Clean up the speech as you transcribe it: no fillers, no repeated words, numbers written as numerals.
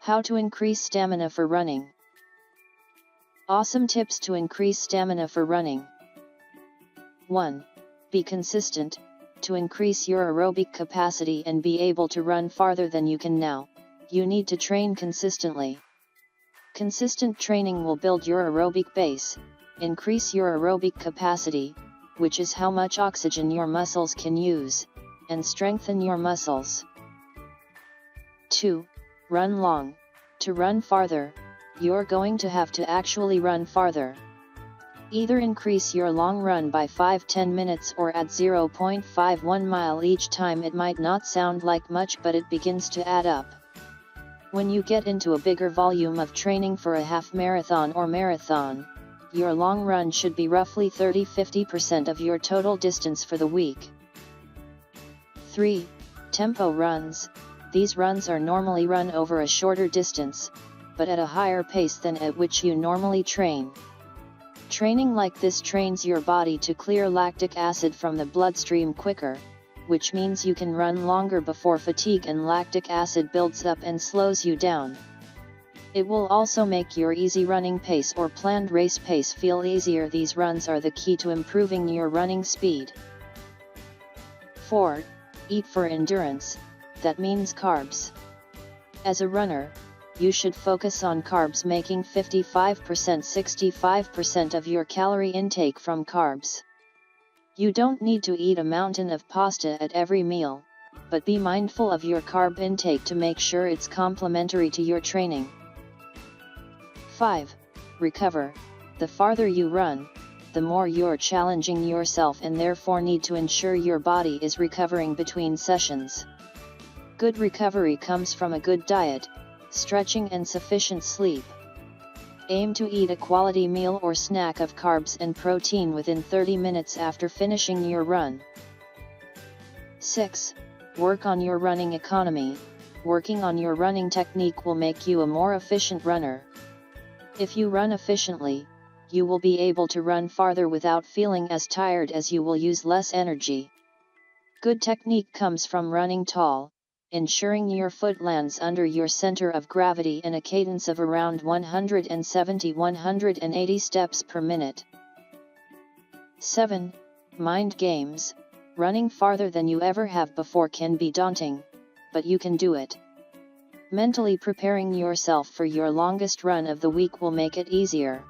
How to increase stamina for running. Awesome tips to increase stamina for running. 1. Be consistent. To increase your aerobic capacity and be able to run farther than you can now, you need to train consistently. Consistent training will build your aerobic base, increase your aerobic capacity, which is how much oxygen your muscles can use, and strengthen your muscles. 2. Run long. To run farther, you're going to have to actually run farther. Either increase your long run by 5-10 minutes or add 0.51 mile each time. It might not sound like much, but it begins to add up. When you get into a bigger volume of training for a half marathon or marathon, your long run should be roughly 30-50% of your total distance for the week. 3. Tempo runs. These runs are normally run over a shorter distance, but at a higher pace than at which you normally train. Training like this trains your body to clear lactic acid from the bloodstream quicker, which means you can run longer before fatigue and lactic acid builds up and slows you down. It will also make your easy running pace or planned race pace feel easier. These runs are the key to improving your running speed. 4. Eat for endurance. That means carbs. As a runner, you should focus on carbs, making 55-65% of your calorie intake from carbs. You don't need to eat a mountain of pasta at every meal, but be mindful of your carb intake to make sure it's complementary to your training. 5. Recover. The farther you run, the more you're challenging yourself and therefore need to ensure your body is recovering between sessions. Good recovery comes from a good diet, stretching and sufficient sleep. Aim to eat a quality meal or snack of carbs and protein within 30 minutes after finishing your run. 6. Work on your running economy. Working on your running technique will make you a more efficient runner. If you run efficiently, you will be able to run farther without feeling as tired, as you will use less energy. Good technique comes from running tall, ensuring your foot lands under your center of gravity in a cadence of around 170-180 steps per minute. 7. Mind games. Running farther than you ever have before can be daunting, but you can do it. Mentally preparing yourself for your longest run of the week will make it easier.